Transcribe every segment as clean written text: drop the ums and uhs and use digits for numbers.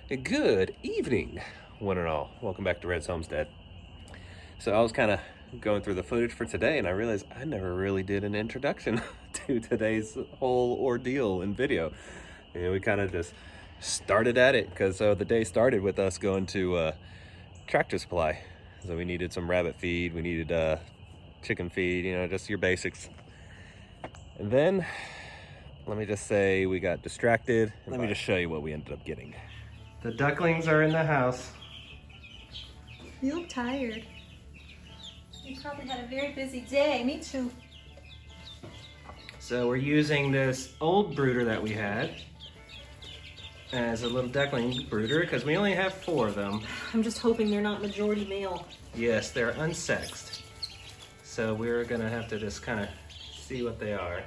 Good evening, one and all. Welcome back to Red's Homestead. So I was kind of going through the footage for today and I realized I never really did an introduction to today's whole ordeal in video. And we kind of just started at it because the day started with us going to Tractor Supply. So we needed some rabbit feed, we needed chicken feed, just your basics. And then, let me just say we got distracted. Let me just show you what we ended up getting. The ducklings are in the house. You look tired. You probably had a very busy day. Me too. So we're using this old brooder that we had as a little duckling brooder because we only have 4 of them. I'm just hoping they're not majority male. Yes, they're unsexed. So we're gonna have to just kind of see what they are.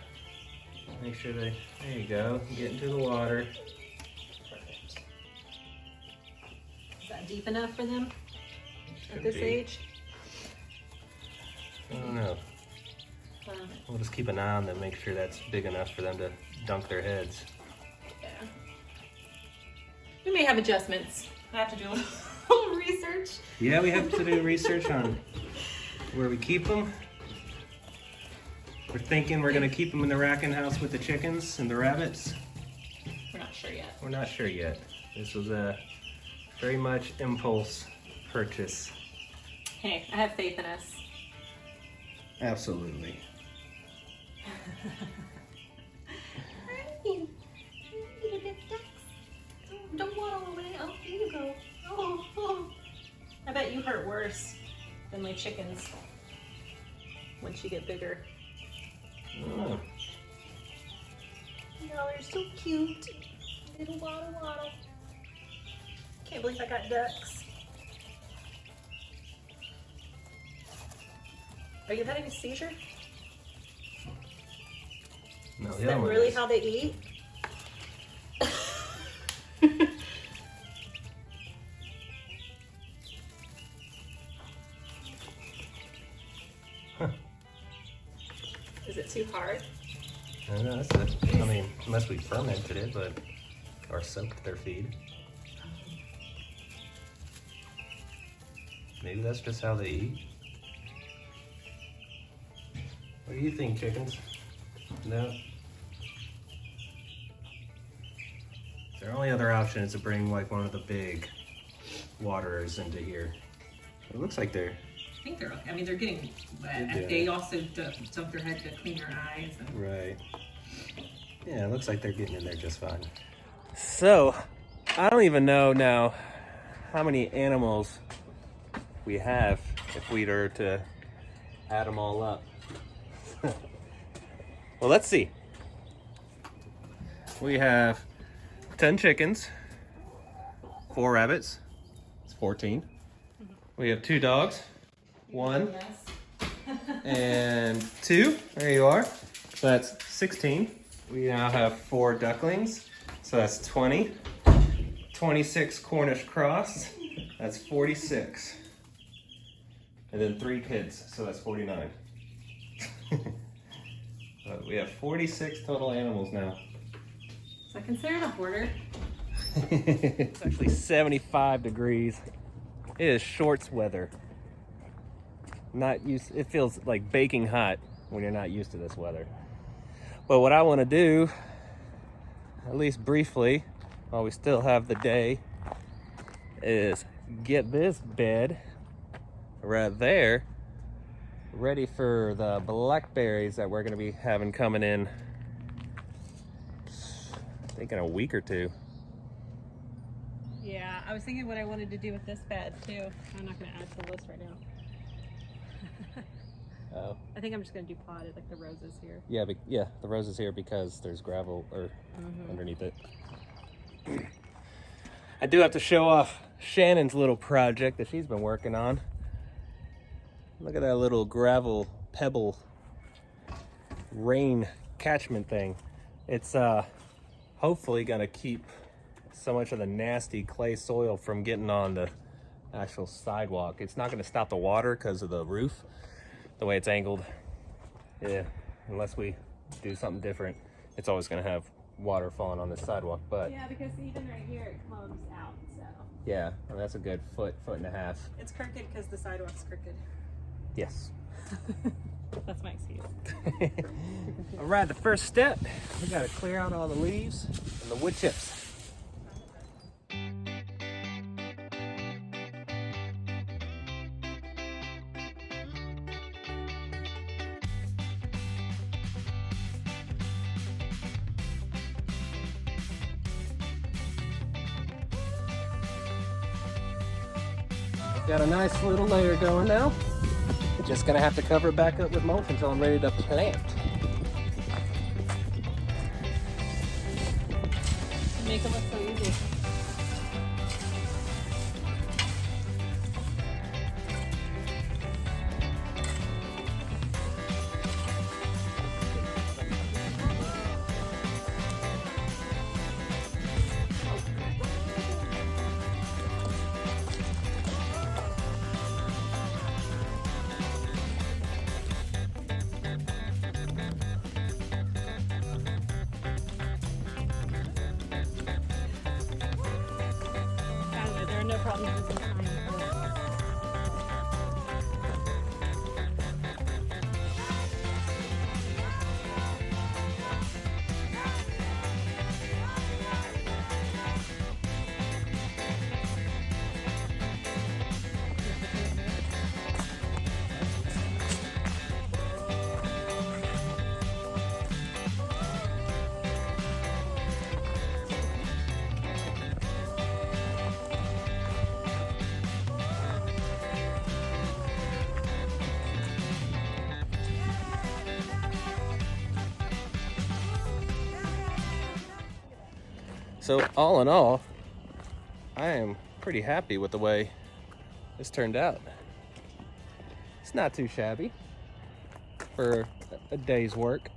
Make sure there you go, get into the water. Perfect. Is that deep enough for them at this be. age? I don't know. We'll just keep an eye on them, make sure that's big enough for them to dunk their heads. Yeah. We may have adjustments. I have to do a little research. Yeah, we have to do research on where we keep them. We're thinking we're gonna keep them in the racking house with the chickens and the rabbits. We're not sure yet. We're not sure yet. This was a very much impulse purchase. Hey, I have faith in us. Absolutely. Don't waddle away. Oh, here you go. Oh. I bet you hurt worse than my chickens once you get bigger. Oh. Y'all are so cute. Little waddle. Can't believe I got ducks. Are you having a seizure? No, Is that really how they eat? Huh. Is it too hard? I don't know, I mean, unless we fermented it, or soaked their feed. Maybe that's just how they eat. What do you think, chickens? No? Their only other option is to bring like one of the big waterers into here. It looks like they're... I think they're okay. I mean, they're getting wet. Yeah. They also dunk their head to clean their eyes. And... Right. Yeah, it looks like they're getting in there just fine. So, I don't even know now how many animals we have if we were to add them all up. Well, let's see. We have 10 chickens, 4 rabbits, it's 14. We have 2 dogs, 1 and 2, there you are. So that's 16. We now have 4 ducklings, so that's 20. 26 Cornish cross, that's 46. And then 3 kids, so that's 49. So we have 46 total animals now. Is that considered a hoarder? It's actually 75 degrees. It is shorts weather. Not used. It feels like baking hot when you're not used to this weather. But what I want to do, at least briefly, while we still have the day, is get this bed right there ready for the blackberries that we're going to be having coming in, I think, in a week or 2. Yeah, I was thinking what I wanted to do with this bed too. I'm not going to add to the list right now. Oh. I think I'm just going to do potted, like the roses here. Yeah, yeah, the roses here because there's gravel underneath it. I do have to show off Shannon's little project that she's been working on. Look at that little gravel pebble rain catchment thing. It's hopefully gonna keep so much of the nasty clay soil from getting on the actual sidewalk. It's not gonna stop the water because of the roof, the way it's angled. Yeah, unless we do something different, it's always gonna have water falling on the sidewalk, but Yeah, because even right here it comes out, so. yeah, and that's a good foot and a half. It's crooked because the sidewalk's crooked. Yes. That's my excuse. All right, the first step, we gotta clear out all the leaves and the wood chips. Got a nice little layer going now. Just gonna have to cover it back up with mulch until I'm ready to plant. Make it look so easy. There are no problems with this time. So all in all, I am pretty happy with the way this turned out. It's not too shabby for a day's work.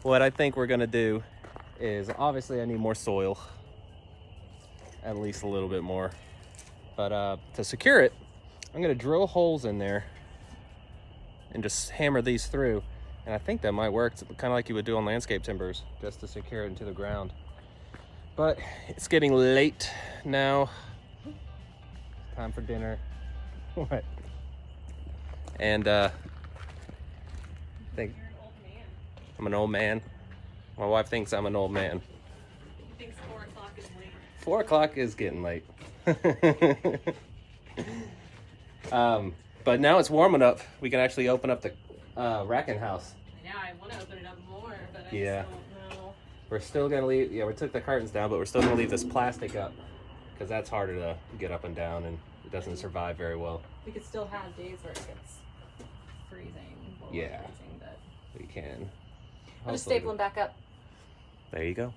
What I think we're gonna do is, obviously I need more soil, at least a little bit more. But to secure it, I'm gonna drill holes in there and just hammer these through. And I think that might work. It's kind of like you would do on landscape timbers, just to secure it into the ground. But it's getting late now. Time for dinner. What? And I think You're an old man. I'm an old man. My wife thinks I'm an old man. He thinks 4 o'clock is late. 4 o'clock is getting late. But now it's warm enough. We can actually open up the racking house. Yeah, I want to open it up more, but I Yeah. just don't know. We're still gonna leave. Yeah, we took the curtains down, but we're still gonna leave this plastic up because that's harder to get up and down, and it doesn't survive very well. We could still have days where it gets freezing. Below Yeah. freezing, but We can. I'll just Hopefully. staple them back up. There you go.